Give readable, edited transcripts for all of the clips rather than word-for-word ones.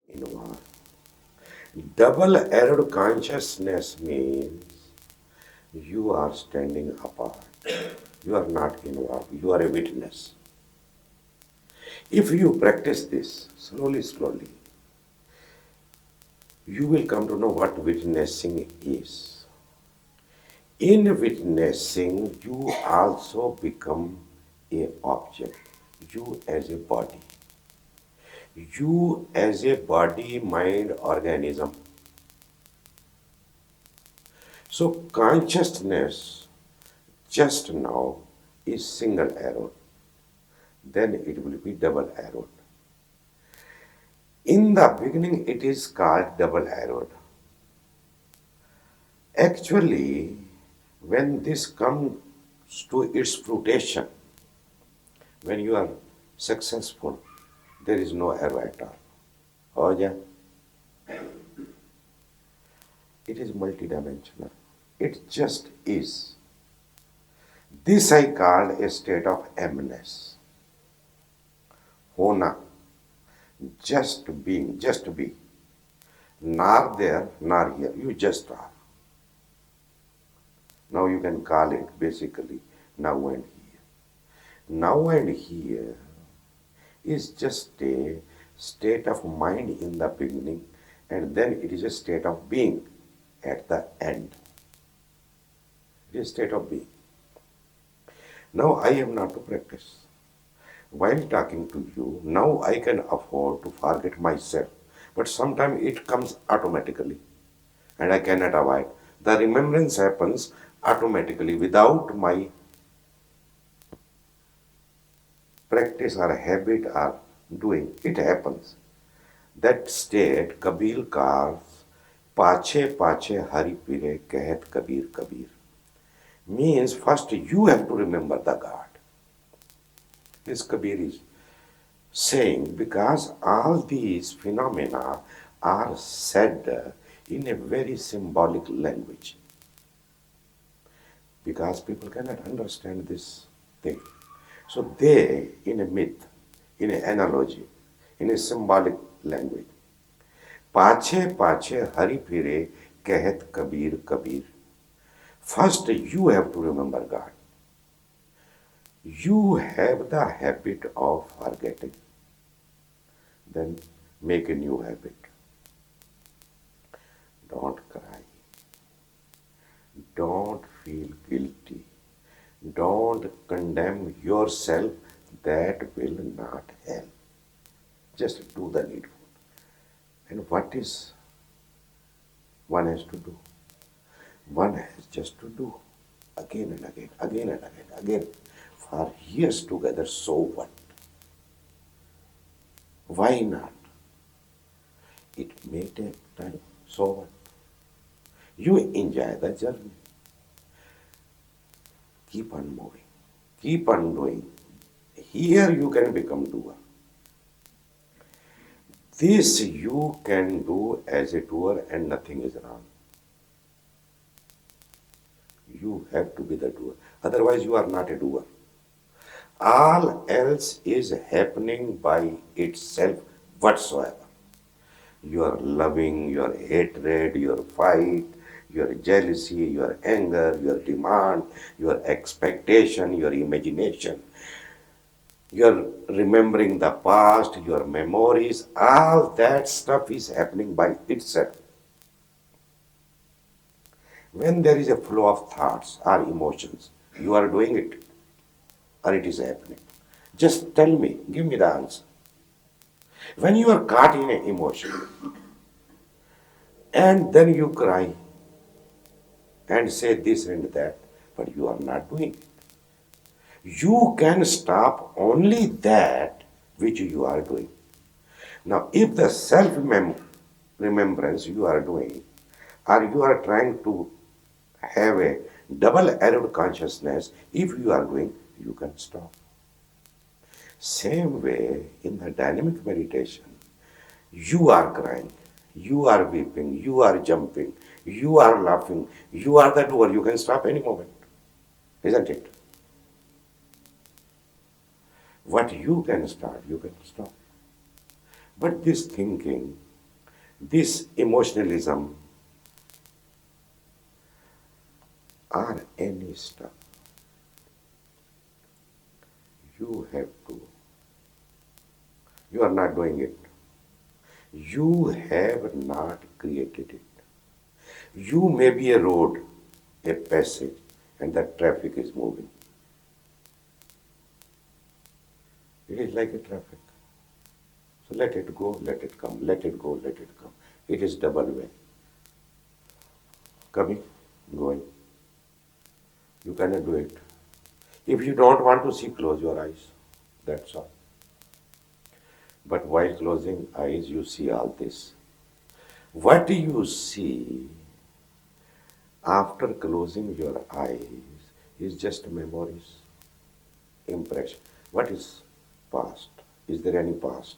Inward. Double-arrowed consciousness means you are standing apart. You are not involved. You are a witness. If you practice this slowly, you will come to know what witnessing is. In witnessing, you also become a object. You as a body. You as a body, mind, organism. So consciousness just now is single arrowed. Then it will be double arrowed. In the beginning, it is called double arrowed. Actually, when this comes to its fruition, when you are successful, there is no arrow at all. Oh, yeah. It is multidimensional. It just is. This I call a state of emness. Hona. Just being, just be. Nor there, nor here. You just are. Now you can call it basically now and here. Now and here is just a state of mind in the beginning, and then it is a state of being at the end. It is a state of being. Now I am not to practice. While talking to you, now I can afford to forget myself, but sometimes it comes automatically, and I cannot avoid. The remembrance happens automatically without my practice or habit or doing. It happens. That state Kabir calls Pache Pache Hari Pire Kahat Kabir Kabir. Means first you have to remember the God. This Kabir is saying because all these phenomena are said in a very symbolic language. Because people cannot understand this thing. So they, in a myth, in an analogy, in a symbolic language, Pache Pache Hari Pire Kahat Kabir Kabir. First you have to remember God. You have the habit of forgetting. Then make a new habit. Don't cry. Don't feel guilty. Don't condemn yourself. That will not help. Just do the needful. And what is one has to do? One has just to do again and again, again and again, again, for years together. So what? Why not? It may take time. So what? You enjoy the journey. Keep on moving. Keep on doing. Here you can become doer. This you can do as a doer and nothing is wrong. You have to be the doer. Otherwise you are not a doer. All else is happening by itself whatsoever. Your loving, your hatred, your fight, your jealousy, your anger, your demand, your expectation, your imagination, your remembering the past, your memories, all that stuff is happening by itself. When there is a flow of thoughts or emotions, you are doing it or it is happening. Just tell me, give me the answer. When you are caught in an emotion and then you cry and say this and that, but you are not doing it. You can stop only that which you are doing. Now, if the self-remembrance you are doing, or you are trying to have a double-arrowed consciousness, if you are doing, you can stop. Same way in the dynamic meditation, you are crying, you are weeping, you are jumping, you are laughing, you are the doer, you can stop any moment, isn't it? What you can start, you can stop. But this thinking, this emotionalism, or any stuff, you have to. You are not doing it. You have not created it. You may be a road, a passage, and the traffic is moving. It is like a traffic. So let it go, let it come, let it go, let it come. It is double way. Coming, going. You cannot do it. If you don't want to see, close your eyes. That's all. But while closing eyes, you see all this. What you see after closing your eyes is just memories, impression. What is past? Is there any past?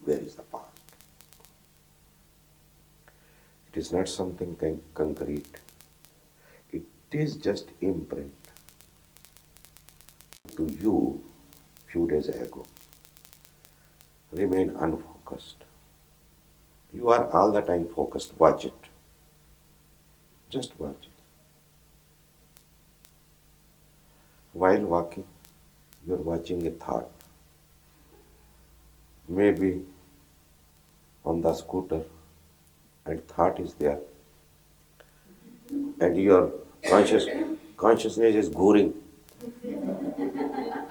Where is the past? It is not something concrete. It is just imprint to you few days ago. Remain unfocused. You are all the time focused. Watch it. Just watch it. While walking, you are watching a thought. Maybe on the scooter, and thought is there. And your consciousness is going,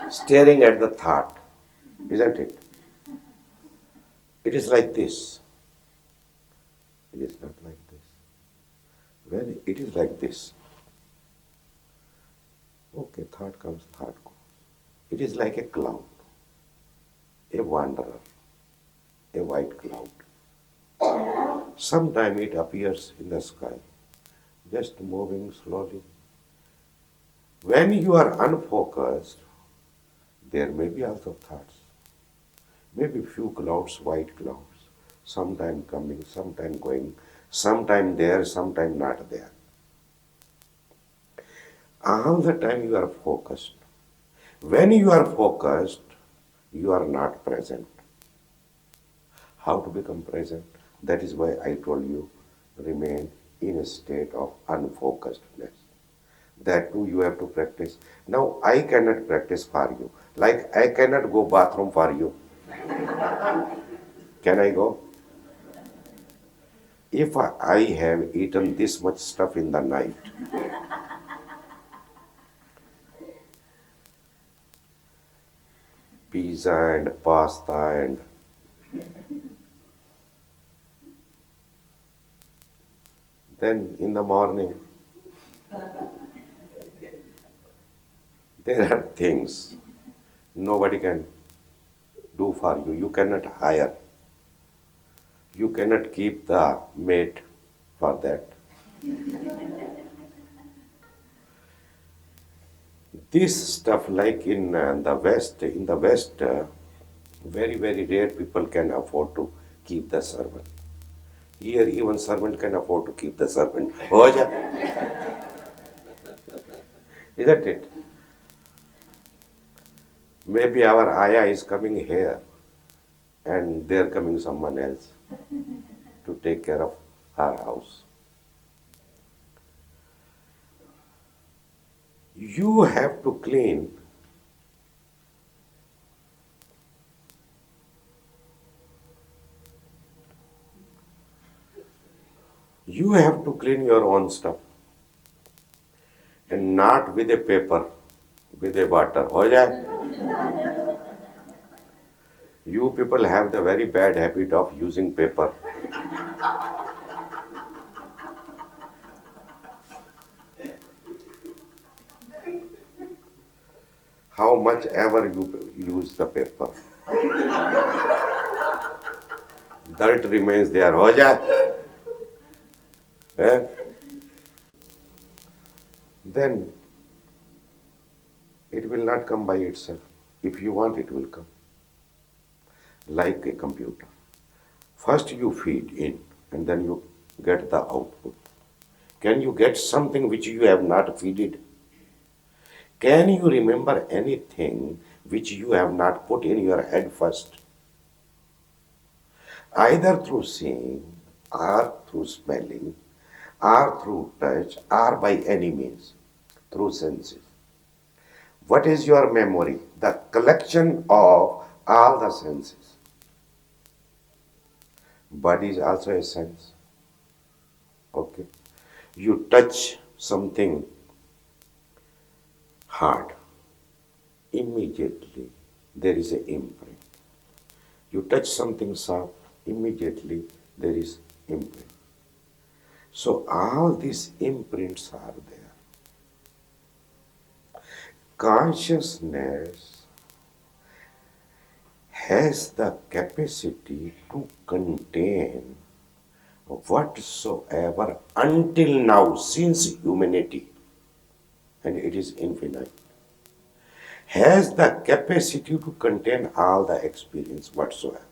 staring at the thought, isn't it? It is like this. It is not like this. When it is like this, okay, thought comes, thought goes. It is like a cloud, a wanderer, a white cloud. Sometime it appears in the sky, just moving slowly. When you are unfocused, there may be also thoughts. Maybe few clouds, white clouds, sometime coming, sometime going, sometime there, sometime not there. All the time you are focused. When you are focused, you are not present. How to become present? That is why I told you, remain in a state of unfocusedness. That too you have to practice. Now I cannot practice for you. Like I cannot go bathroom for you. Can I go? If I have eaten this much stuff in the night, pizza and pasta and then in the morning, there are things nobody can do for you. You cannot hire. You cannot keep the maid for that. This stuff, like in the West, very, very rare people can afford to keep the servant. Here, even servant can afford to keep the servant. Oh, yeah. Isn't it? Maybe our ayah is coming here and there coming someone else to take care of her house. You have to clean. You have to clean your own stuff and not with a paper, with a water. हो जाए? You people have the very bad habit of using paper. How much ever you use the paper. Dirt remains there. हो जा, eh? Then it will not come by itself. If you want, it will come. Like a computer. First you feed in and then you get the output. Can you get something which you have not feeded? Can you remember anything which you have not put in your head first? Either through seeing, or through smelling, or through touch, or by any means, through senses. What is your memory? The collection of all the senses. Body is also a sense. Okay. You touch something hard, immediately there is an imprint. You touch something soft, immediately there is imprint. So all these imprints are there. Consciousness has the capacity to contain whatsoever until now, since humanity, and it is infinite, has the capacity to contain all the experience whatsoever.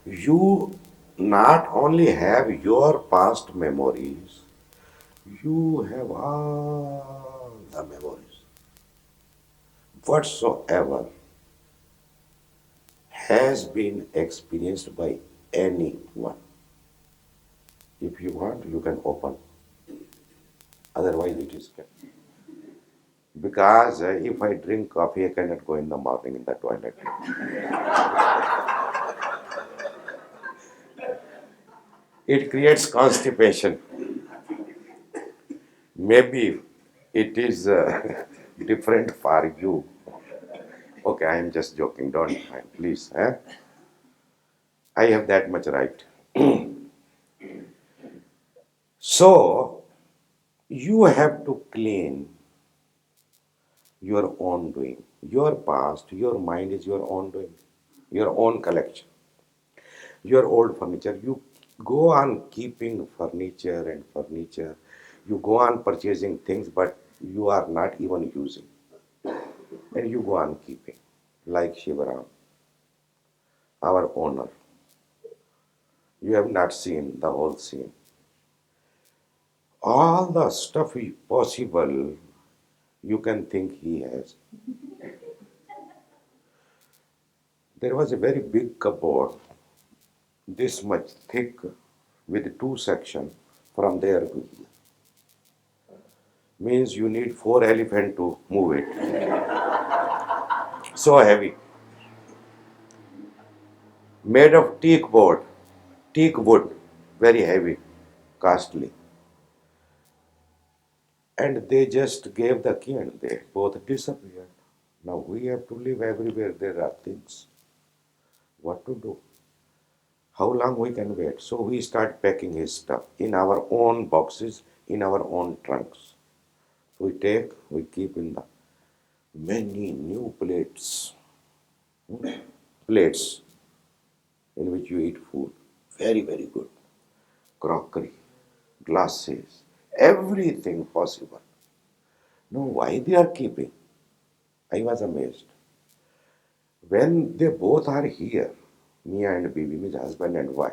You not only have your past memories, you have all the memories whatsoever has been experienced by anyone. If you want, you can open. Otherwise, it is kept. Because if I drink coffee, I cannot go in the morning in the toilet. It creates constipation. Maybe it is different for you. Okay, I am just joking. Don't mind, please. Eh? I have that much right. So, you have to clean your own doing. Your past, your mind is your own doing, your own collection. Your old furniture, you go on keeping furniture and furniture. You go on purchasing things, but you are not even using. And you go on keeping. Like Shivaram, our owner. You have not seen the whole scene. All the stuff possible you can think he has. There was a very big cupboard, this much thick, with two sections from there to here. Means you need 4 elephants to move it. So heavy. Made of teak board, teak wood, very heavy, costly. And they just gave the key and they both disappeared. Now we have to live everywhere there are things. What to do? How long we can wait? So we start packing his stuff in our own boxes, in our own trunks. We take, we keep in the many new plates, plates in which you eat food. Very, very good. Crockery, glasses, everything possible. No, why they are keeping? I was amazed. When they both are here, Mia and Bibi, means husband and wife,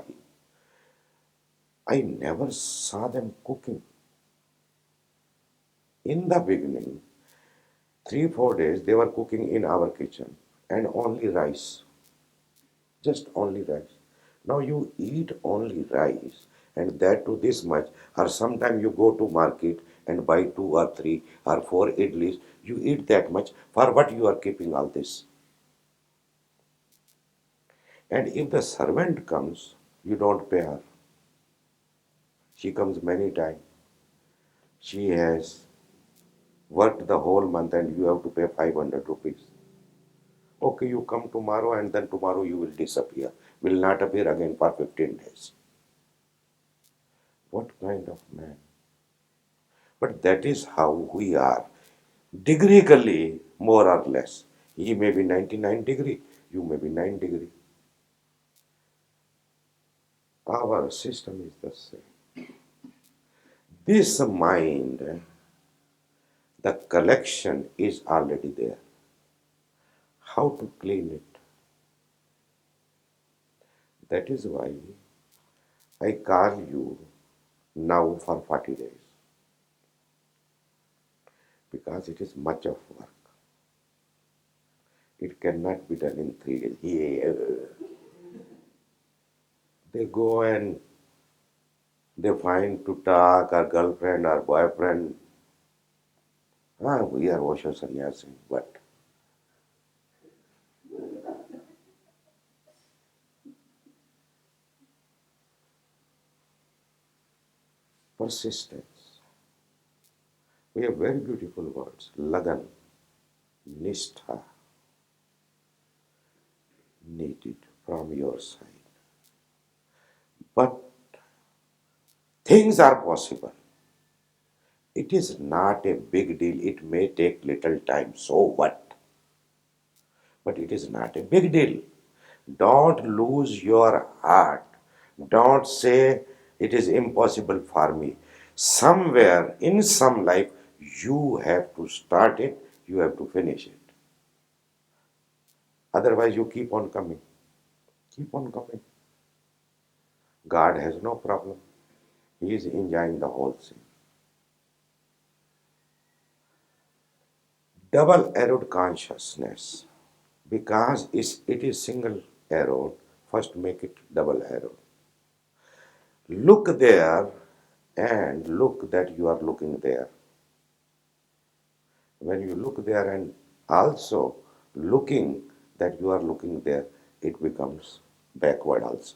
I never saw them cooking. In the beginning, 3 4 days they were cooking in our kitchen and only rice. Just only rice. Now you eat only rice and that to this much, or sometime you go to market and buy 2 or 3 or 4 idlis, you eat that much. For what you are keeping all this? And if the servant comes, you don't pay her. She comes many times. She has worked the whole month and you have to pay 500 rupees. Okay, you come tomorrow and then tomorrow you will disappear. Will not appear again for 15 days. What kind of man? But that is how we are. Degreegally, more or less. He may be 99 degree, you may be 9 degree. Our system is the same. This mind, the collection is already there. How to clean it? That is why I call you now for 40 days because it is much of work. It cannot be done in 3 days. Yeah. They go and they find to talk or girlfriend or boyfriend. Ah, we are Osho sannyasi, but persistence. We have very beautiful words. Lagan, Nishtha, needed from your side. But things are possible. It is not a big deal. It may take little time. So what? But it is not a big deal. Don't lose your heart. Don't say it is impossible for me. Somewhere in some life, you have to start it, you have to finish it. Otherwise, you keep on coming. Keep on coming. God has no problem. He is enjoying the whole thing. Double arrowed consciousness. Because it is single arrow, first make it double arrow. Look there and look that you are looking there. When you look there and also looking that you are looking there, it becomes backward also.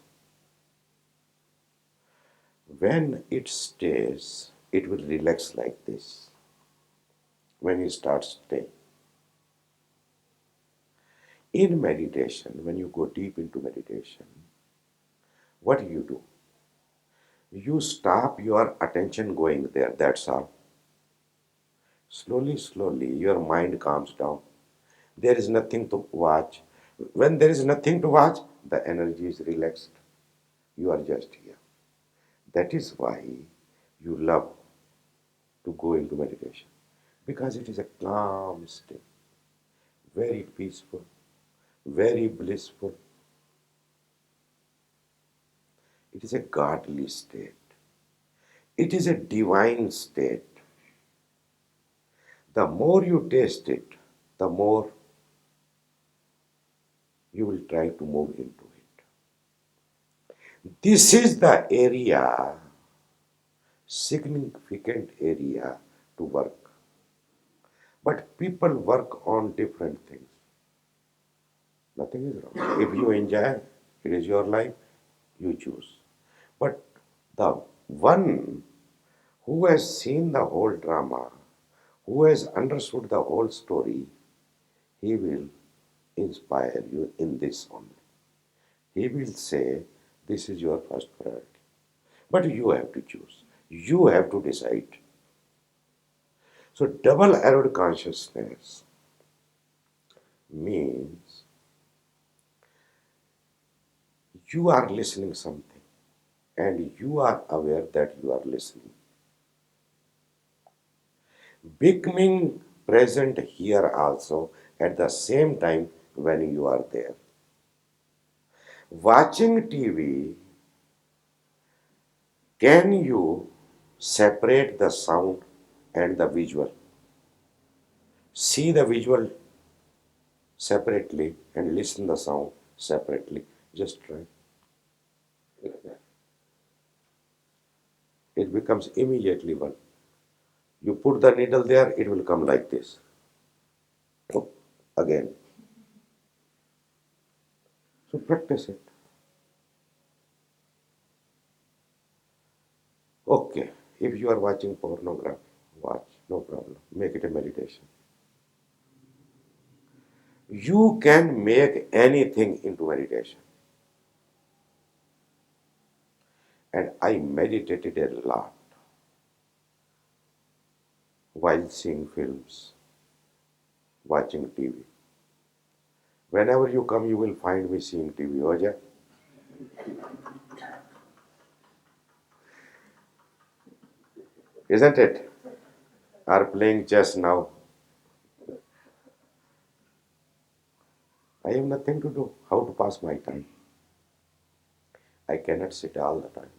When it stays, it will relax like this. When you start staying. In meditation, when you go deep into meditation, what do? You stop your attention going there, that's all. Slowly, slowly, your mind calms down. There is nothing to watch. When there is nothing to watch, the energy is relaxed. You are just here. That is why you love to go into meditation. Because it is a calm state, very peaceful, very blissful. It is a godly state. It is a divine state. The more you taste it, the more you will try to move into it. This is the area, significant area to work. But people work on different things. Nothing is wrong. If you enjoy, it is your life, you choose. But the one who has seen the whole drama, who has understood the whole story, he will inspire you in this only. He will say, this is your first priority. But you have to choose. You have to decide. So double arrowed consciousness means you are listening something and you are aware that you are listening. Becoming present here also at the same time when you are there. Watching TV, can you separate the sound and the visual? See the visual separately and listen the sound separately. Just try. It becomes immediately one. You put the needle there, it will come like this. Oh, again. So practice it. Okay. If you are watching pornography, watch, no problem. Make it a meditation. You can make anything into meditation. And I meditated a lot while seeing films, watching TV. Whenever you come, you will find me seeing TV. Oja? isn't it? Or playing chess now. I have nothing to do. How to pass my time? I cannot sit all the time.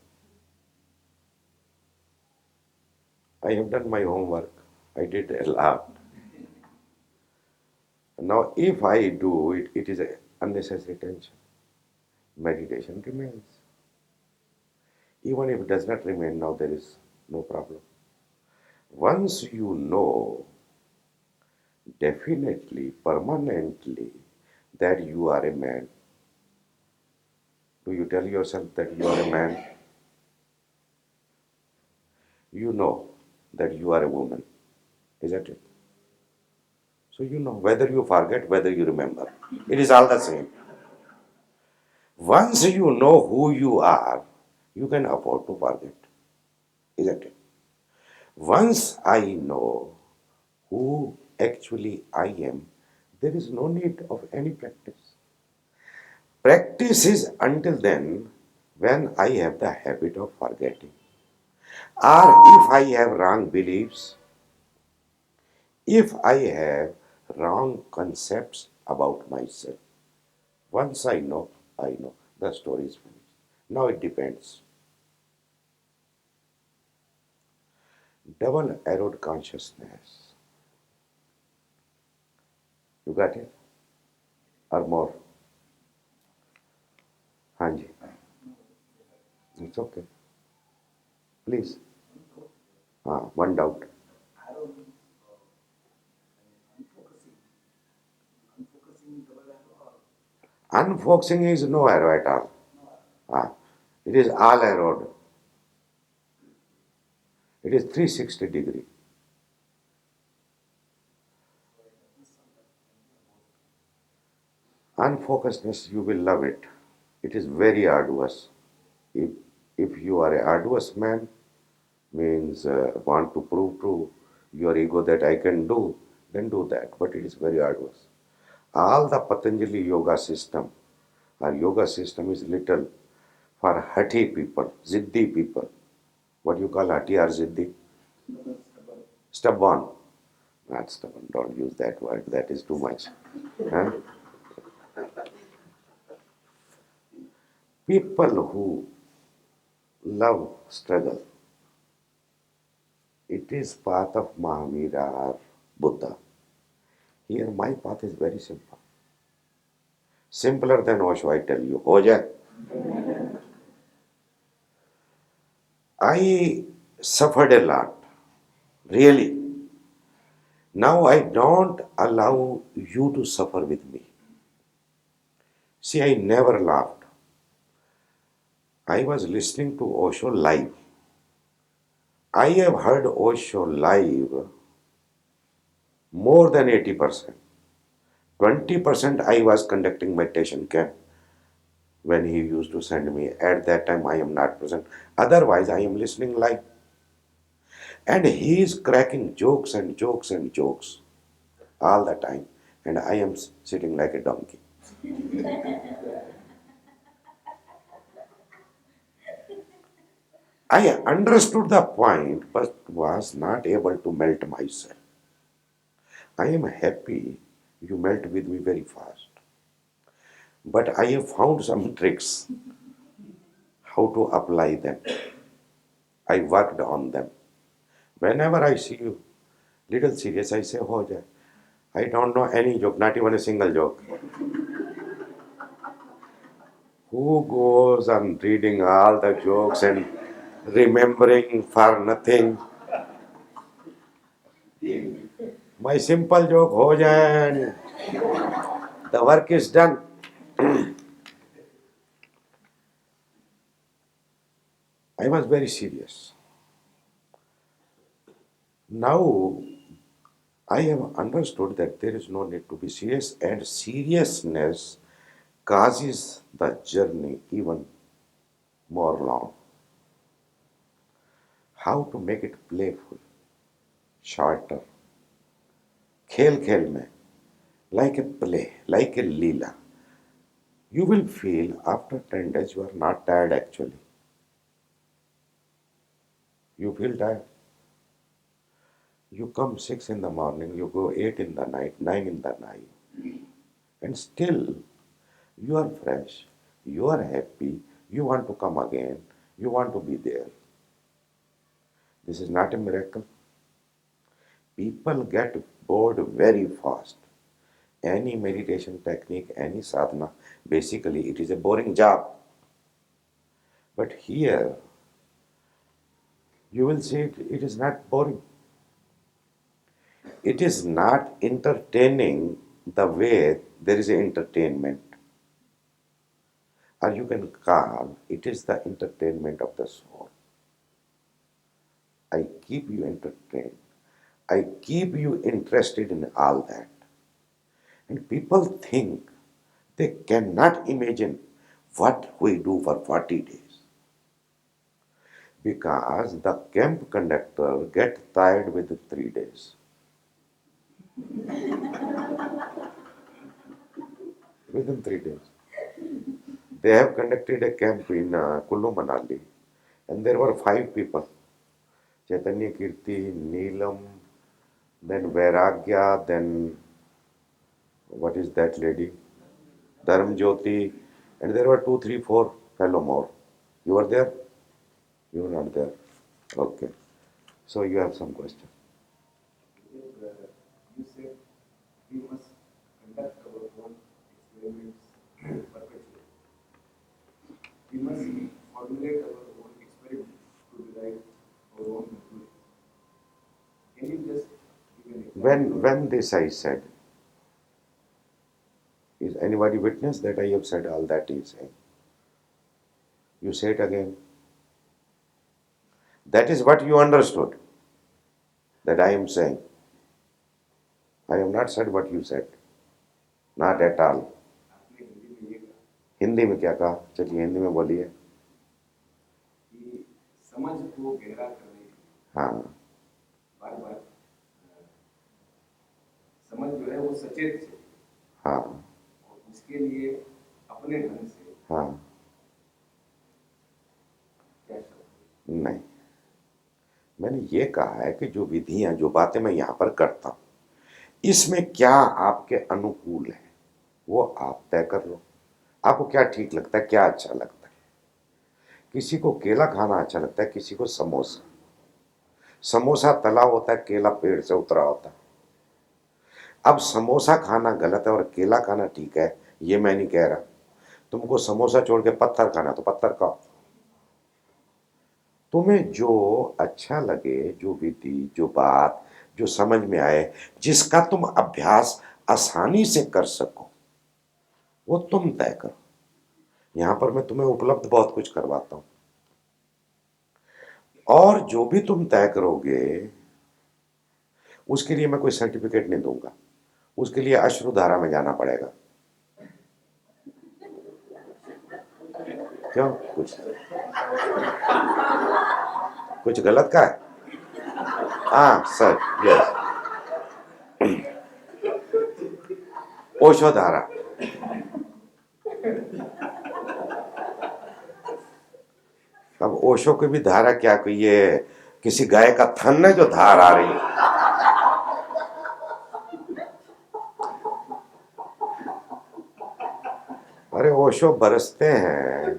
I have done my homework. I did a lot. Now, if I do it, it is a unnecessary tension. Meditation remains. Even if it does not remain, now there is no problem. Once you know definitely, permanently, that you are a man, do you tell yourself that you are a man? You know that you are a woman, isn't it? So you know whether you forget, whether you remember. It is all the same. Once you know who you are, you can afford to forget, isn't it? Once I know who actually I am, there is no need of any practice. Practice is until then when I have the habit of forgetting. Or if I have wrong beliefs, if I have wrong concepts about myself. Once I know, the story is finished. Now it depends. Double arrowed consciousness. You got it? Or more? Hanji. It's okay. Please. One doubt. Unfocusing is no arrow at all. It is all arrowed. It is 360 degree. Unfocusedness, you will love it. It is very arduous. If, if you are a arduous man, means want to prove to your ego that I can do, then do that. But it is very arduous. All the Patanjali yoga system, our yoga system is little for hati people, ziddi people. What you call hati or ziddi? Stubborn. Not stubborn, don't use that word, that is too much. Huh? People who love struggle. It is path of Mahamira or Buddha. Here my path is very simple. Simpler than Osho, I tell you. Oja, I suffered a lot, really. Now I don't allow you to suffer with me. See, I never laughed. I was listening to Osho live. I have heard Osho live more than 80%. 20% I was conducting meditation camp when he used to send me. At that time I am not present. Otherwise I am listening live. And he is cracking jokes and jokes and jokes all the time. And I am sitting like a donkey. I understood the point but was not able to melt myself. I am happy you melt with me very fast. But I have found some tricks how to apply them. I worked on them. Whenever I see you little serious, I say, Ho jai. I don't know any joke, not even a single joke. Who goes on reading all the jokes and remembering for nothing? My simple joke, ho jai, and the work is done. I was very serious. Now I have understood that there is no need to be serious, and seriousness causes the journey even more long. How to make it playful, shorter, खेल खेल में, like a play, like a Leela. You will feel after 10 days you are not tired actually. You feel tired. You come 6 in the morning, you go 8 in the night, 9 in the night, and still you are fresh, you are happy, you want to come again, you want to be there. This is not a miracle. People get bored very fast. Any meditation technique, any sadhana, basically it is a boring job. But here, you will see it is not boring. It is not entertaining the way there is entertainment. Or you can call it is the entertainment of the soul. I keep you entertained. I keep you interested in all that. And people think they cannot imagine what we do for 40 days. Because the camp conductor get tired within 3 days. Within 3 days. They have conducted a camp in Kullu Manali, and there were 5 people. Chaitanya Kirti, Neelam, then Vairagya, then what is that lady? Dharam Jyoti, and there were 2, 3, 4 fellow more. You were there? You were not there. Okay. So you have some question. You said we must conduct our own experiments perpetually. We must formulate our own experiments to derive our own conclusions. Can you just give an example? When this I said, is anybody witness that I have said all that is saying? You say it again. That is what you understood that I am saying. I have not said what you said. Not at all. आपने हिंदी में ये कहा हिंदी में क्या कहा? चलिए हिंदी में बोलिए. कि समझ को गहरा करने के लिए हाँ बार बार समझ जो है वो सचेत से हाँ और उसके लिए अपने ढंग से हाँ. क्या शब्द नहीं, मैंने ये कहा है कि जो विधियां, जो बातें मैं यहाँ पर करता हूँ, इसमें क्या आपके अनुकूल है वो आप तय कर लो. आपको क्या ठीक लगता है, क्या अच्छा लगता है? किसी को केला खाना अच्छा लगता है, किसी को समोसा. समोसा तला होता है, केला पेड़ से उतरा होता है. अब समोसा खाना गलत है और केला खाना ठीक है, ये मैं नहीं कह रहा. तुमको समोसा छोड़ के पत्थर खाना तो पत्थर खाओ. तुम्हें जो अच्छा लगे, जो विधि, जो बात, जो समझ में आए, जिसका तुम अभ्यास आसानी से कर सको, वो तुम तय करो. यहां पर मैं तुम्हें उपलब्ध बहुत कुछ करवाता हूं, और जो भी तुम तय करोगे उसके लिए मैं कोई सर्टिफिकेट नहीं दूंगा. उसके लिए अश्रुधारा में जाना पड़ेगा. क्यों? कुछ गलत का है? हाँ सर, यस. ओशो धारा. अब ओशो की भी धारा क्या, कोई ये किसी गाय का थन है जो धार आ रही है? अरे ओशो बरसते हैं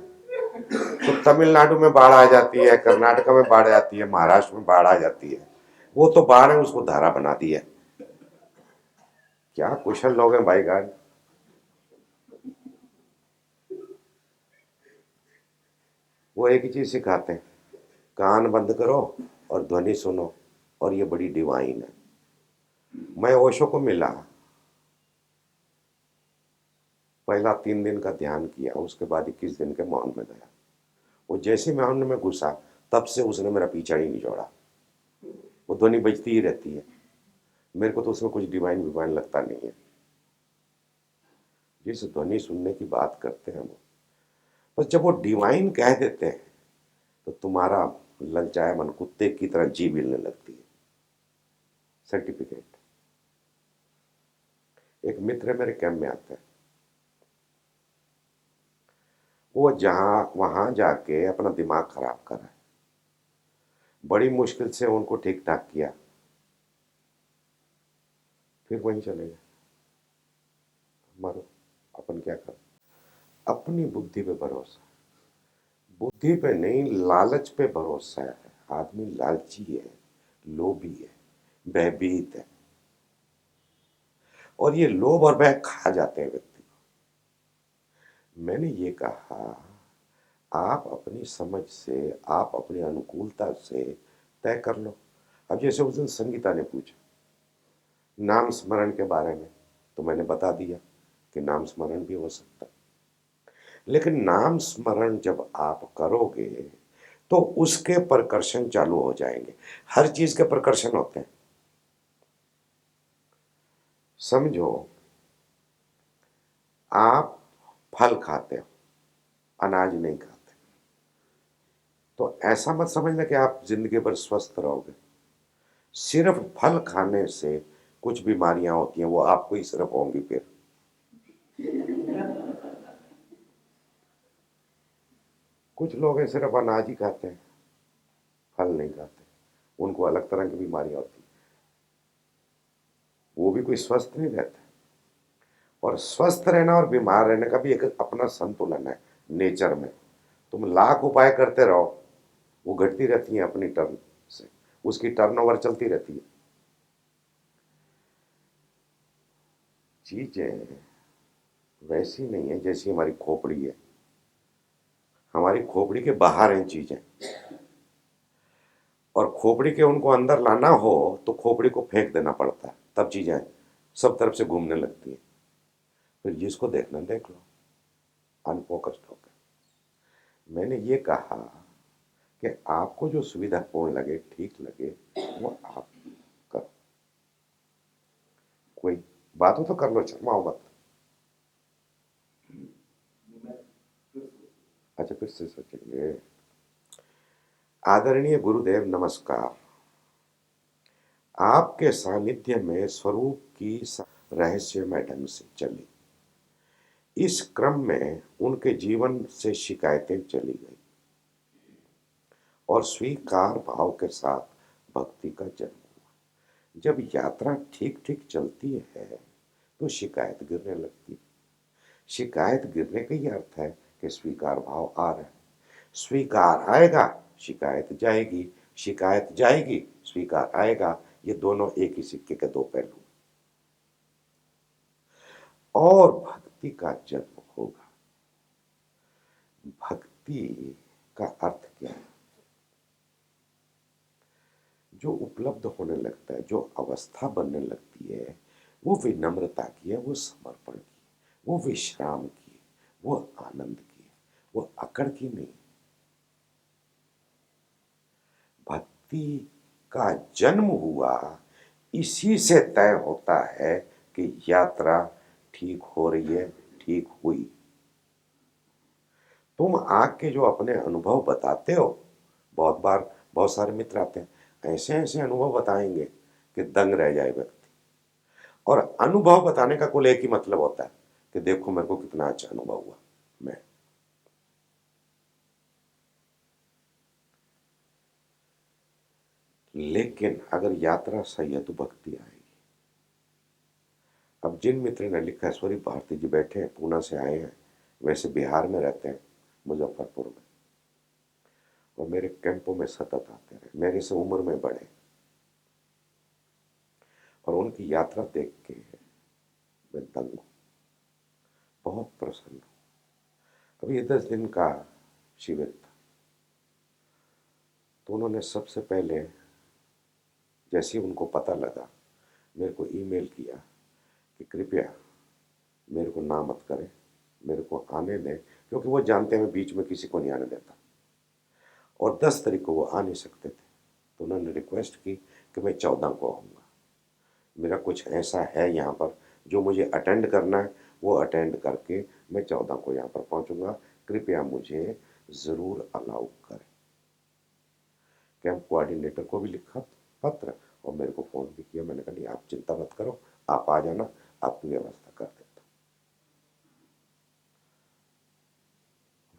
तो तमिलनाडु में बाढ़ आ जाती है, कर्नाटक में बाढ़ आ जाती है, महाराष्ट्र में बाढ़ आ जाती है. वो तो बाढ़ है, उसको धारा बना दी है. क्या कुशल लोग हैं भाई गाड. वो एक ही चीज सिखाते हैं, कान बंद करो और ध्वनि सुनो, और ये बड़ी डिवाइन है. मैं ओशो को मिला, पहला 3 दिन का ध्यान किया, उसके बाद 21 दिन के मौन में गया. वो जैसे मौन में घुसा तब से उसने मेरा पीछा ही नहीं छोड़ा. वो ध्वनि बजती ही रहती है. मेरे को तो उसमें कुछ डिवाइन विवाइन लगता नहीं है. जिस ध्वनि सुनने की बात करते हैं वो, बस जब वो डिवाइन कह देते हैं तो तुम्हारा ललचाया मन कुत्ते की तरह जीभ हिलने लगती है. सर्टिफिकेट. एक मित्र मेरे कैंप में आता है, वो जहां वहां जाके अपना दिमाग खराब कर रहा है. बड़ी मुश्किल से उनको ठीक ठाक किया, फिर वहीं चले गए। मरो, अपन क्या कर। अपनी बुद्धि पे भरोसा, बुद्धि पे नहीं लालच पे भरोसा है। आदमी लालची है, लोभी है, भयभीत है, और ये लोभ और भय खा जाते हैं व्यक्ति को। मैंने ये कहा, आप अपनी समझ से, आप अपनी अनुकूलता से तय कर लो। अब जैसे उस दिन संगीता ने पूछा नाम स्मरण के बारे में, तो मैंने बता दिया कि नाम स्मरण भी हो सकता है, लेकिन नाम स्मरण जब आप करोगे तो उसके प्रकर्षण चालू हो जाएंगे। हर चीज के प्रकर्षण होते हैं। समझो, आप फल खाते हो, अनाज नहीं खाते, तो ऐसा मत समझना कि आप जिंदगी भर स्वस्थ रहोगे। सिर्फ फल खाने से कुछ बीमारियां होती हैं, वो आपको ही सिर्फ होंगी। फिर कुछ लोग हैं सिर्फ अनाज ही खाते हैं, फल नहीं खाते, उनको अलग तरह की बीमारियां होती हैं, वो भी कोई स्वस्थ नहीं रहता। और स्वस्थ रहना और बीमार रहने का भी एक अपना संतुलन है नेचर में। तुम लाख उपाय करते रहो, वो घटती रहती है अपनी टर्न से, उसकी टर्नओवर चलती रहती है। चीजें वैसी नहीं है जैसी हमारी खोपड़ी है। हमारी खोपड़ी के बाहर हैं चीजें, और खोपड़ी के उनको अंदर लाना हो तो खोपड़ी को फेंक देना पड़ता है, तब चीजें सब तरफ से घूमने लगती है। फिर जिसको देखना देख लो, अनफोकस्ड होकर। मैंने ये कहा कि आपको जो सुविधापूर्ण लगे, ठीक लगे, वो आप करो। कोई बात हो तो कर लो, शर्माओ मत। मैं फिर सोचूं। अच्छा, फिर से सोचेंगे। आदरणीय गुरुदेव नमस्कार। आपके सानिध्य में स्वरूप की रहस्यमय ढंग से चली। इस क्रम में उनके जीवन से शिकायतें चली गई और स्वीकार भाव के साथ भक्ति का जन्म हुआ। जब यात्रा ठीक ठीक चलती है तो शिकायत गिरने लगती है। शिकायत गिरने का ही अर्थ है कि स्वीकार भाव आ रहा है। स्वीकार आएगा, शिकायत जाएगी, शिकायत जाएगी, स्वीकार आएगा। ये दोनों एक ही सिक्के के दो पहलू। और भक्ति का जन्म होगा। भक्ति का अर्थ क्या है? जो उपलब्ध होने लगता है, जो अवस्था बनने लगती है, वो विनम्रता की है, वो समर्पण की है, वो विश्राम की है, वो आनंद की है, वो अकड़ की नहीं। भक्ति का जन्म हुआ, इसी से तय होता है कि यात्रा ठीक हो रही है, ठीक हुई। तुम आके जो अपने अनुभव बताते हो, बहुत बार बहुत सारे मित्र आते हैं, ऐसे ऐसे अनुभव बताएंगे कि दंग रह जाए व्यक्ति। और अनुभव बताने का कुल एक ही मतलब होता है कि देखो मेरे को कितना अच्छा अनुभव हुआ। मैं लेकिन अगर यात्रा सही है तो भक्ति आएगी। अब जिन मित्र ने लिखा है, स्वरी भारती जी बैठे हैं, पूना से आए हैं, वैसे बिहार में रहते हैं, मुजफ्फरपुर में, और मेरे कैंपों में सतत आते रहे, मेरे से उम्र में बड़े, और उनकी यात्रा देख के मैं दंग हूं, बहुत प्रसन्न हूं। अभी 10 दिन का शिविर था, तो उन्होंने सबसे पहले, जैसे ही उनको पता लगा, मेरे को ईमेल किया कि कृपया मेरे को ना मत करें, मेरे को आने दें, क्योंकि वो जानते हैं मैं बीच में किसी को नहीं आने देता, और 10 तारीख को वो आ नहीं सकते थे। तो उन्होंने रिक्वेस्ट की कि मैं 14 को आऊँगा। मेरा कुछ ऐसा है यहाँ पर जो मुझे अटेंड करना है, वो अटेंड करके मैं 14 को यहाँ पर पहुँचूंगा। कृपया मुझे ज़रूर अलाउ करें। कैंप कोऑर्डिनेटर को भी लिखा पत्र और मेरे को फ़ोन भी किया। मैंने कहा नहीं, आप चिंता मत करो, आप आ जाना, आपकी व्यवस्था कर देता।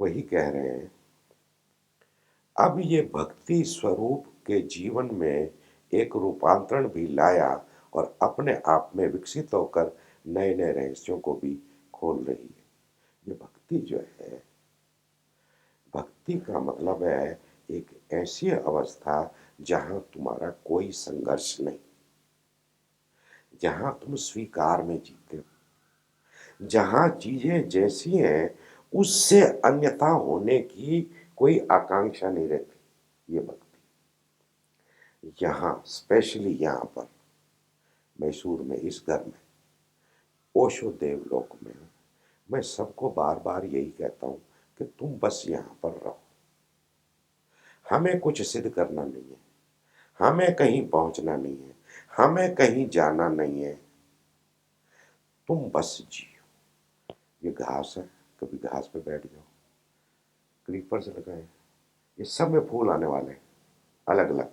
वही कह रहे हैं, अब ये भक्ति स्वरूप के जीवन में एक रूपांतरण भी लाया और अपने आप में विकसित होकर नए नए रहस्यों को भी खोल रही है। ये भक्ति जो है, भक्ति का मतलब है एक ऐसी अवस्था जहां तुम्हारा कोई संघर्ष नहीं, जहां तुम स्वीकार में जीते हो, जहां चीजें जैसी हैं उससे अन्यथा होने की कोई आकांक्षा नहीं रहती। ये भक्ति यहाँ स्पेशली यहाँ पर मैसूर में इस घर में ओशो देवलोक में मैं सबको बार बार यही कहता हूं कि तुम बस यहाँ पर रहो। हमें कुछ सिद्ध करना नहीं है, हमें कहीं पहुंचना नहीं है, हमें कहीं जाना नहीं है, तुम बस जियो। ये घास है, कभी घास पे बैठ जाओ, क्रीपर्स लगाए, ये सब में फूल आने वाले हैं अलग अलग।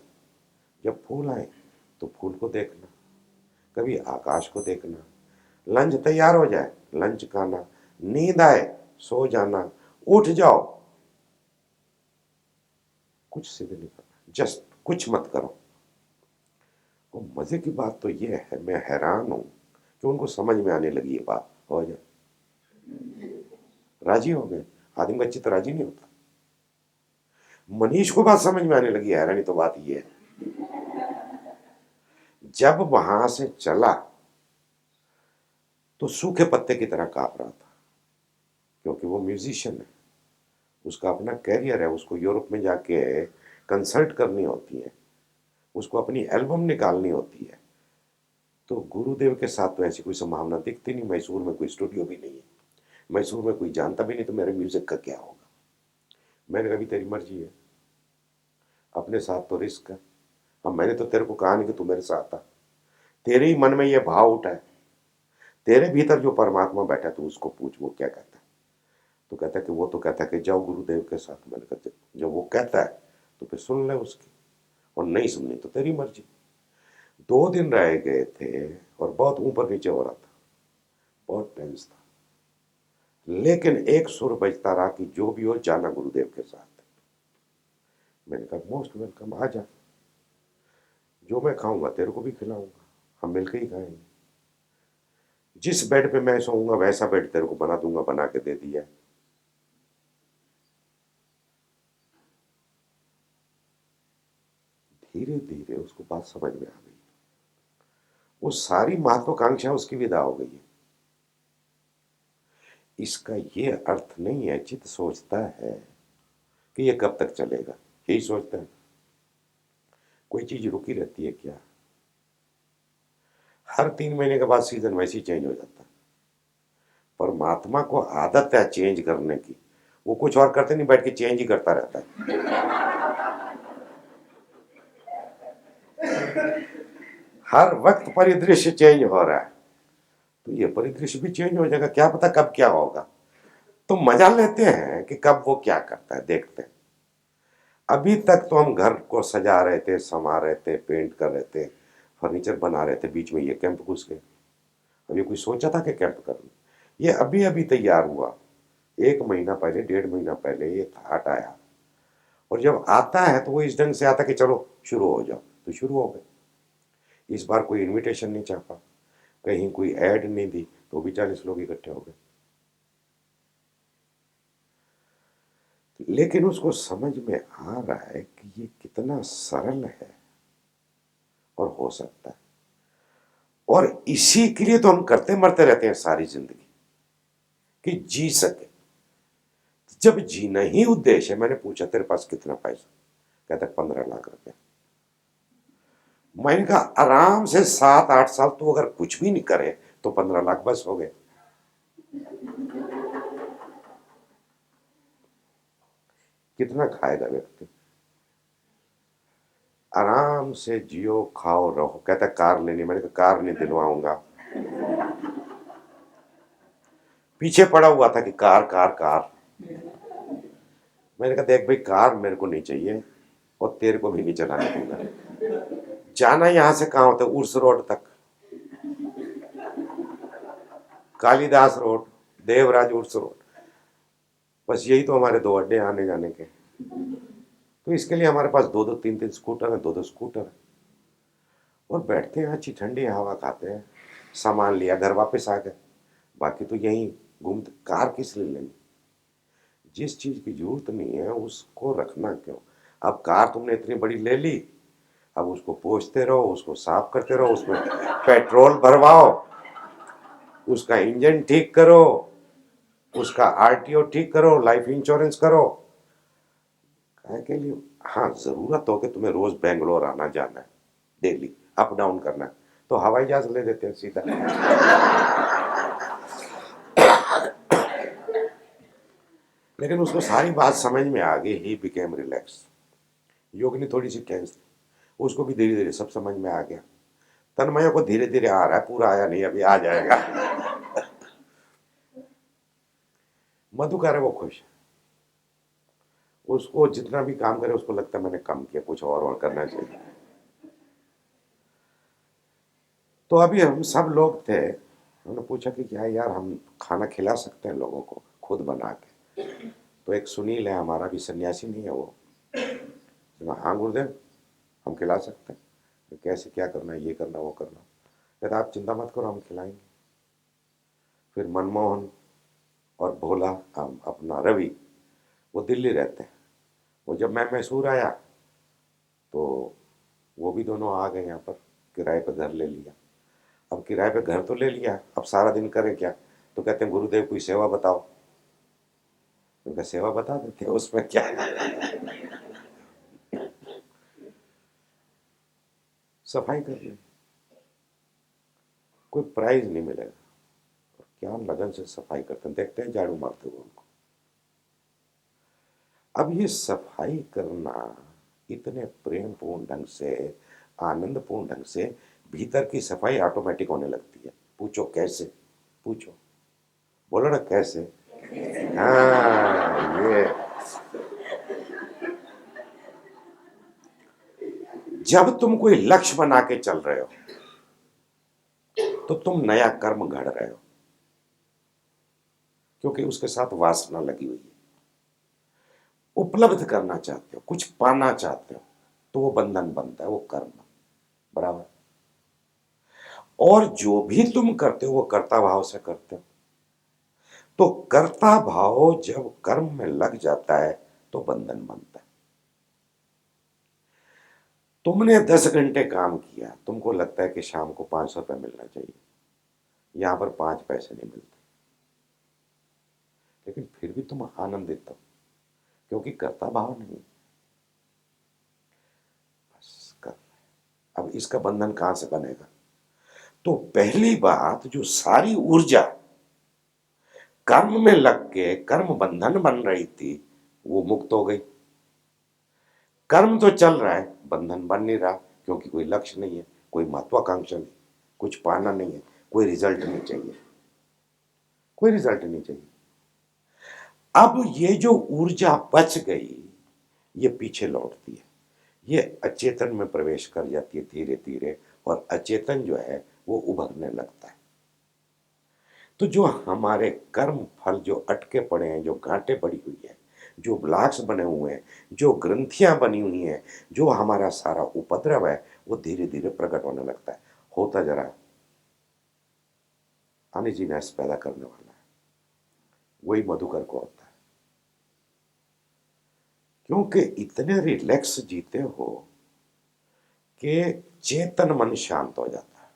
जब फूल आए तो फूल को देखना, कभी आकाश को देखना, लंच तैयार हो जाए लंच खाना, नींद आए सो जाना, उठ जाओ, कुछ सिद्ध नहीं करना, जस्ट कुछ मत करो। और मजे की बात तो यह है, मैं हैरान हूं कि उनको समझ में आने लगी ये बात, हो जाए राजी हो गए। आदमी बच्चे तो राजी नहीं होता। मनीष को बात समझ में आने लगी। हैरानी तो बात ये है, जब वहां से चला तो सूखे पत्ते की तरह कांप रहा था, क्योंकि वो म्यूजिशियन है, उसका अपना कैरियर है, उसको यूरोप में जाके कंसल्ट करनी होती है, उसको अपनी एल्बम निकालनी होती है। तो गुरुदेव के साथ तो ऐसी कोई संभावना दिखती नहीं। मैसूर में कोई स्टूडियो भी नहीं है, मैसूर में कोई जानता भी नहीं, तो मेरे म्यूजिक का क्या होगा। मैंने कहा तेरी मर्जी है, अपने साथ तो रिस्क है। अब मैंने तो तेरे को कहा नहीं कि तू मेरे साथ आ, तेरे ही मन में ये भाव उठा है, तेरे भीतर जो परमात्मा बैठा है, तू उसको पूछ वो क्या कहता है। तो कहता है कि वो तो कहता है कि जाओ गुरुदेव के साथ। मैंने कहा जब वो कहता है तो फिर सुन ले उसकी, और नहीं सुननी तो तेरी मर्जी। 2 दिन रह गए थे और बहुत ऊपर नीचे हो रहा था, बहुत टेंस था, लेकिन एक सुर बजता रहा कि जो भी हो जाना गुरुदेव के साथ। मैंने कहा मोस्ट वेलकम, आ जा, जो मैं खाऊंगा तेरे को भी खिलाऊंगा, हम मिलकर ही खाएंगे। जिस बेड पे मैं सोऊंगा वैसा बेड तेरे को बना दूंगा, बना के दे दिया। धीरे धीरे उसको बात समझ में आ गई, वो सारी महत्वाकांक्षा उसकी विदा हो गई है। इसका ये अर्थ नहीं है, चित्त सोचता है कि ये कब तक चलेगा, यही सोचता है। कोई चीज रुकी रहती है क्या? हर 3 महीने के बाद सीजन वैसे ही चेंज हो जाता है। परमात्मा को आदत है चेंज करने की, वो कुछ और करते नहीं, बैठ के चेंज ही करता रहता है। हर वक्त परिदृश्य चेंज हो रहा है, तो ये परिदृश्य भी चेंज हो जाएगा, क्या पता कब क्या होगा। तो मजा लेते हैं कि कब वो क्या करता है, देखते हैं। अभी तक तो हम घर को सजा रहे थे, समा रहे थे, पेंट कर रहे थे, फर्नीचर बना रहे थे, बीच में ये कैंप घुस गए। अभी कोई सोचा था कि कैंप करना? ये अभी अभी तैयार हुआ, 1 महीना पहले, 1.5 महीना पहले ये थाट आया। और जब आता है तो वो इस ढंग से आता कि चलो शुरू हो जाओ, तो शुरू हो गए। इस बार कोई इनविटेशन नहीं छापा, कहीं कोई ऐड नहीं दी, तो भी 40 लोग इकट्ठे हो गए। लेकिन उसको समझ में आ रहा है कि ये कितना सरल है और हो सकता है, और इसी के लिए तो हम करते मरते रहते हैं सारी जिंदगी, कि जी सके। जब जीना ही उद्देश्य है, मैंने पूछा तेरे पास कितना पैसा? कहता 15 लाख रुपए। मैंने कहा आराम से 7-8 साल तो अगर कुछ भी नहीं करे तो 15 लाख बस हो गए। कितना खाएगा व्यक्ति? आराम से जियो, खाओ, रहो। कहता कार लेनी, मैंने कहा कार नहीं दिलवाऊंगा। पीछे पड़ा हुआ था कि कार कार कार। मैंने कहा देख भाई, कार मेरे को नहीं चाहिए और तेरे को भी नहीं चलाने दूंगा। जाना यहां से कहां होता है? उर्स रोड तक, कालिदास रोड, देवराज उर्स रोड, बस यही तो हमारे 2 अड्डे आने जाने के। तो इसके लिए हमारे पास 2-2 3-3 स्कूटर है, 2-2 स्कूटर है। और बैठते हैं अच्छी ठंडी हवा खाते हैं, सामान लिया घर वापस आ गए, बाकी तो यहीं घूमते। कार किस लिए लेनी? जिस चीज की जरूरत नहीं है उसको रखना क्यों? अब कार तुमने इतनी बड़ी ले ली, अब उसको पोंछते रहो, उसको साफ करते रहो, उसमें पेट्रोल भरवाओ, उसका इंजन ठीक करो, उसका आरटीओ ठीक करो, लाइफ इंश्योरेंस करो। काहे के लिए? हाँ, जरूरत हो कि तुम्हें रोज बेंगलोर आना जाना है, डेली अप डाउन करना है, तो हवाई जहाज ले देते हैं सीधा। लेकिन उसको सारी बात समझ में आ गई, ही बिकेम रिलैक्स। योगिनी थोड़ी सी टेंस थी, उसको भी धीरे धीरे सब समझ में आ गया। तन्मय को धीरे धीरे आ रहा है, पूरा आया नहीं, अभी आ जाएगा। मधुकर है वो खुश है, उसको जितना भी काम करे उसको लगता है मैंने कम किया, कुछ और करना चाहिए। तो अभी हम सब लोग थे, हमने पूछा कि क्या यार हम खाना खिला सकते हैं लोगों को खुद बना के? तो एक सुनील है हमारा, भी सन्यासी नहीं है वो, हाँ गुरुदेव हम खिला सकते हैं। तो कैसे, क्या करना है, ये करना वो करना? कहता आप चिंता मत करो, हम खिलाएंगे। फिर मनमोहन और भोला, अपना रवि, वो दिल्ली रहते हैं। वो जब मैं मैसूर आया तो वो भी दोनों आ गए यहाँ पर, किराए पर घर ले लिया। अब किराए पे घर तो ले लिया, अब सारा दिन करें क्या? तो कहते हैं गुरुदेव कोई सेवा बताओ। उनका सेवा बता देते हैं, उसमें क्या है? सफाई कर ले, कोई प्राइज नहीं मिलेगा। और क्या लगन से सफाई करते हैं, देखते हैं झाड़ू मारते हुए उनको। अब ये सफाई करना इतने प्रेमपूर्ण ढंग से, आनंदपूर्ण ढंग से, भीतर की सफाई ऑटोमेटिक होने लगती है। पूछो कैसे? पूछो, बोलो ना कैसे। हाँ, ये जब तुम कोई लक्ष्य बना के चल रहे हो तो तुम नया कर्म घड़ रहे हो, क्योंकि उसके साथ वासना लगी हुई है। उपलब्ध करना चाहते हो, कुछ पाना चाहते हो, तो वो बंधन बनता है, वो कर्म। बराबर। और जो भी तुम करते हो वो कर्ता भाव से करते हो। तो कर्ता भाव जब कर्म में लग जाता है तो बंधन बनता है। तुमने 10 घंटे काम किया, तुमको लगता है कि शाम को 500 रुपये मिलना चाहिए, यहां पर 5 पैसे नहीं मिलते, लेकिन फिर भी तुम आनंदित हो, क्योंकि कर्ता भाव नहीं। बस कर। अब इसका बंधन कहां से बनेगा? तो पहली बात, जो सारी ऊर्जा कर्म में लग के कर्म बंधन बन रही थी वो मुक्त हो गई। कर्म तो चल रहा है, बंधन बन नहीं रहा, क्योंकि कोई लक्ष्य नहीं है, कोई महत्वाकांक्षा नहीं, कुछ पाना नहीं है, कोई रिजल्ट नहीं चाहिए, कोई रिजल्ट नहीं चाहिए। अब ये जो ऊर्जा बच गई, ये पीछे लौटती है, ये अचेतन में प्रवेश कर जाती है धीरे धीरे, और अचेतन जो है वो उभरने लगता है। तो जो हमारे कर्म फल जो अटके पड़े हैं, जो गांठें पड़ी हुई है, जो ब्लॉक्स बने हुए हैं, जो ग्रंथियां बनी हुई हैं, जो हमारा सारा उपद्रव है, वो धीरे धीरे प्रकट होने लगता है। होता जरा अनइजीनेस पैदा करने वाला है, वही मधुकर को होता है। क्योंकि इतने रिलैक्स जीते हो कि चेतन मन शांत हो जाता है।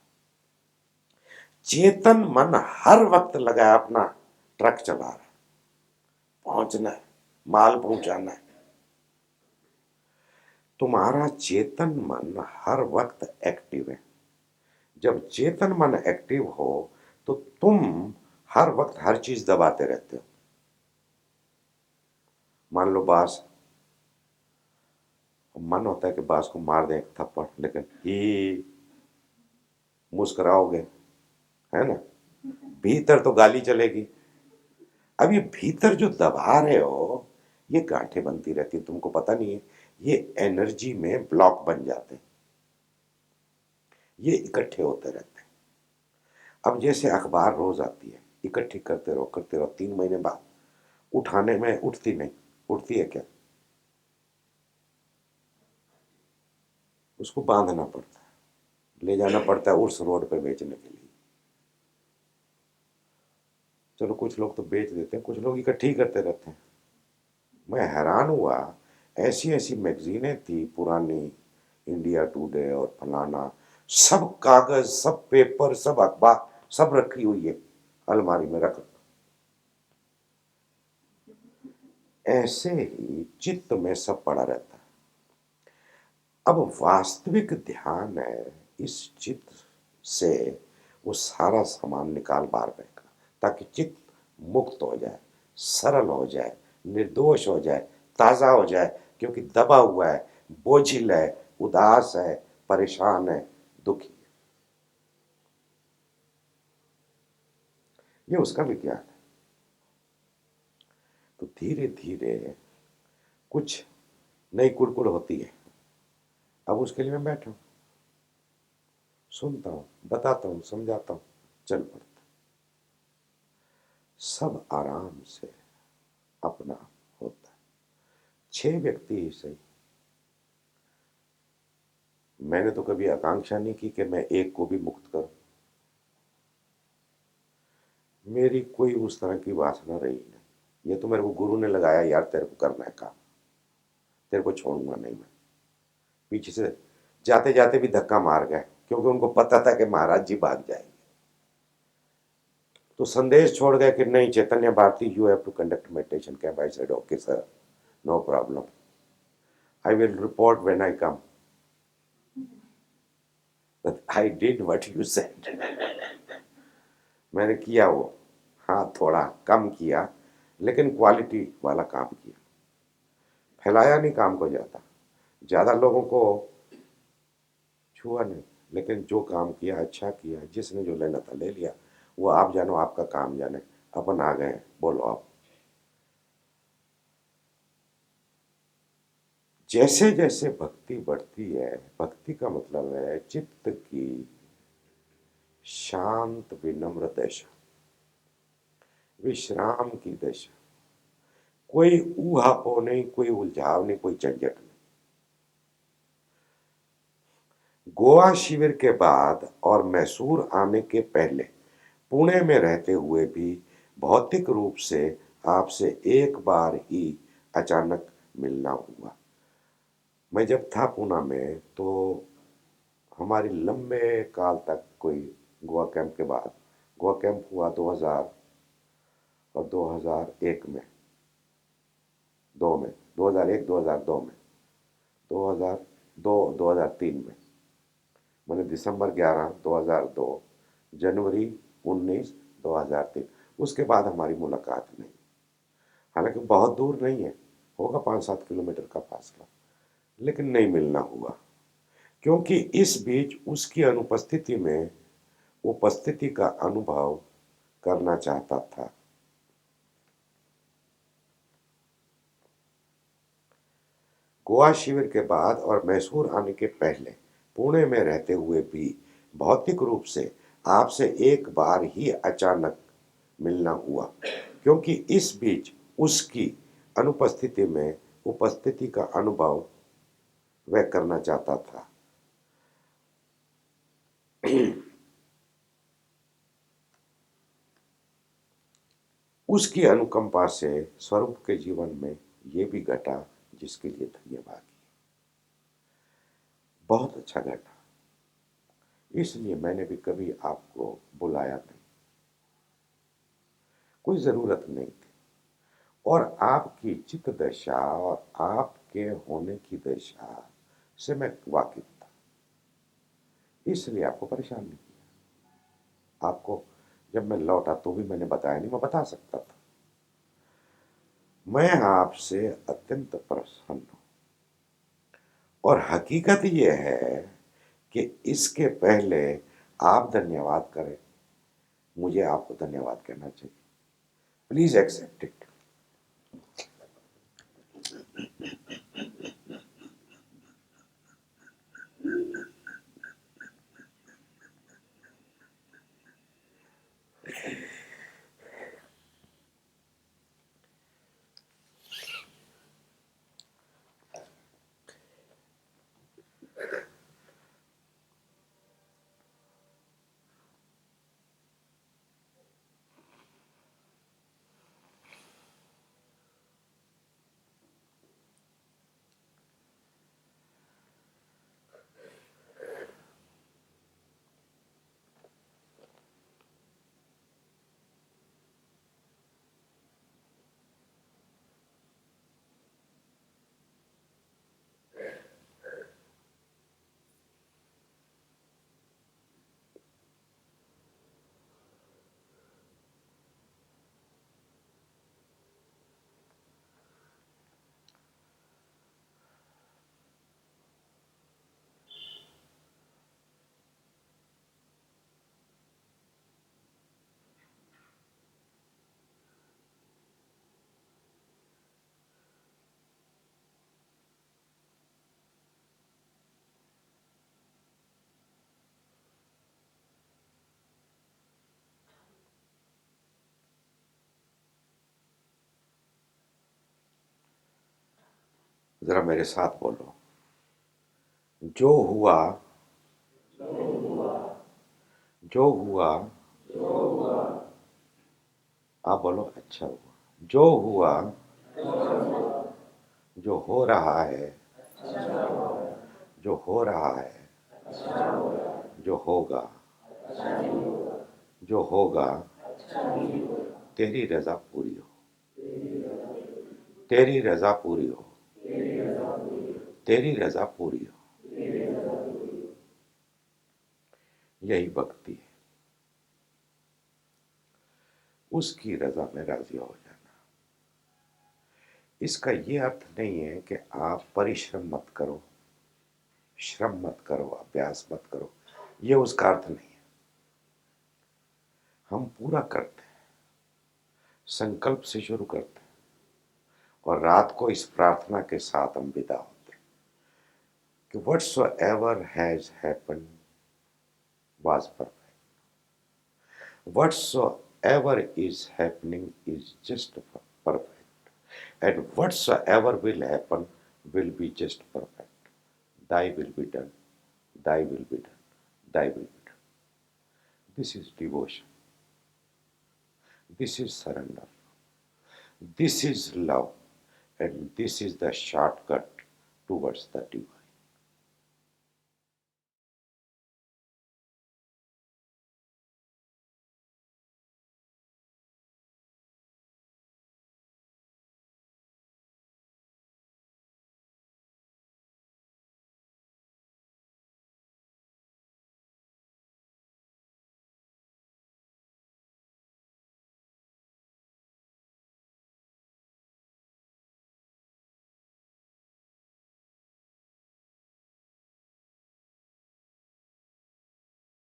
चेतन मन हर वक्त लगा है अपना ट्रक चला रहा है, पहुंचना है, माल पहुंचाना है। तुम्हारा चेतन मन हर वक्त एक्टिव है। जब चेतन मन एक्टिव हो तो तुम हर वक्त हर चीज दबाते रहते हो। मान लो बांस, मन होता है कि बांस को मार दें एक थप्पड़, लेकिन ही मुस्कुराओगे, है ना? भीतर तो गाली चलेगी। अब ये भीतर जो दबा रहे हो, ये गांठें बनती रहती है, तुमको पता नहीं है। ये एनर्जी में ब्लॉक बन जाते हैं, ये इकट्ठे होते रहते हैं। अब जैसे अखबार रोज आती है, इकट्ठी करते रहो, 3 महीने बाद उठाने में उठती नहीं, उठती है क्या? उसको बांधना पड़ता है, ले जाना पड़ता है उस रोड पे बेचने के लिए। चलो कुछ लोग तो बेच देते हैं, कुछ लोग इकट्ठी करते रहते हैं। मैं हैरान हुआ, ऐसी ऐसी मैगजीनें थी पुरानी, इंडिया टुडे और फलाना, सब कागज, सब पेपर, सब अखबार, सब रखी हुई है अलमारी में रख। ऐसे ही चित्त में सब पड़ा रहता है। अब वास्तविक ध्यान है इस चित्त से वो सारा सामान निकाल बाहर फेंका, ताकि चित्त मुक्त हो जाए, सरल हो जाए, निर्दोष हो जाए, ताजा हो जाए, क्योंकि दबा हुआ है, बोझिल है, उदास है, परेशान है, दुखी है। ये उसका विज्ञान है। तो धीरे धीरे कुछ नई कुड़कुड़ होती है। अब उसके लिए मैं बैठा हूं, सुनता हूं, बताता हूं, समझाता हूं, चल पड़ता। सब आराम से अपना होता है। 6 व्यक्ति ही सही। मैंने तो कभी आकांक्षा नहीं की कि मैं एक को भी मुक्त करूं। मेरी कोई उस तरह की वासना रही नहीं। ये तो मेरे को गुरु ने लगाया, यार तेरे को करना है काम, तेरे को छोड़ूंगा नहीं मैं। पीछे से जाते जाते भी धक्का मार गए, क्योंकि उनको पता था कि महाराज जी भाग जाएंगे। तो संदेश छोड़ गए कि नहीं Chaitanya Bharti, you have to conduct meditation camp. I said okay sir, no problem, I will report when I come. I did what you said. मैंने किया वो, हाँ थोड़ा कम किया, लेकिन क्वालिटी वाला काम किया। फैलाया नहीं काम को, ज़्यादा लोगों को छुआ नहीं, लेकिन जो काम किया अच्छा किया, जिसने जो लेना था ले लिया। वो आप जानो, आपका काम जाने, अपन आ गए, बोलो आप। जैसे जैसे भक्ति बढ़ती है, भक्ति का मतलब है चित्त की शांत विनम्र दशा, विश्राम की दशा। कोई ऊहापोह नहीं, कोई उलझाव नहीं, कोई झंझट नहीं। गोवा शिविर के बाद और मैसूर आने के पहले पुणे में रहते हुए भी भौतिक रूप से आपसे एक बार ही अचानक मिलना हुआ। मैं जब था पूना में तो हमारी लंबे काल तक कोई गोवा कैंप के बाद, गोवा कैंप हुआ 2000 और 2001 में, 2001 2002 में, 2002 2003 में, मैंने दिसंबर 11 2002, जनवरी 19 2003। उसके बाद हमारी मुलाकात नहीं। हालांकि बहुत दूर नहीं है, होगा 5-7 किलोमीटर का फासला, लेकिन नहीं मिलना हुआ, क्योंकि इस बीच उसकी अनुपस्थिति में उपस्थिति का अनुभव करना चाहता था। गोवा शिविर के बाद और मैसूर आने के पहले पुणे में रहते हुए भी भौतिक रूप से आपसे एक बार ही अचानक मिलना हुआ, क्योंकि इस बीच उसकी अनुपस्थिति में उपस्थिति का अनुभव वह करना चाहता था। उसकी अनुकंपा से स्वरूप के जीवन में ये भी घटा, जिसके लिए धन्यवाद। बहुत अच्छा घटा, इसलिए मैंने भी कभी आपको बुलाया नहीं, कोई जरूरत नहीं थी। और आपकी चित्त दशा और आपके होने की दशा से मैं वाकिफ था, इसलिए आपको परेशान नहीं किया। आपको जब मैं लौटा तो भी मैंने बताया नहीं, मैं बता सकता था। मैं आपसे अत्यंत प्रसन्न हूं, और हकीकत यह है कि इसके पहले आप धन्यवाद करें, मुझे आपको धन्यवाद कहना चाहिए। Please accept it. जरा मेरे साथ बोलो, जो हुआ जो हुआ, आप बोलो अच्छा हुआ, जो हुआ, जो हो रहा है, जो हो रहा है, जो होगा, जो होगा, तेरी रजा पूरी हो, तेरी रजा पूरी हो, तेरी रजा पूरी हो। यही भक्ति है, उसकी रजा में राजी हो जाना। इसका ये अर्थ नहीं है कि आप परिश्रम मत करो, श्रम मत करो, अभ्यास मत करो, ये उसका अर्थ नहीं है। हम पूरा करते हैं, संकल्प से शुरू करते हैं और रात को इस प्रार्थना के साथ हम विदा होते हैं कि whatsoever has happened was perfect. Whatsoever is happening is just perfect. And whatsoever will happen will be just perfect. Thy will be done. Thy will be done. Thy will be done. This is devotion. This is surrender. This is love. And this is the shortcut towards the divine.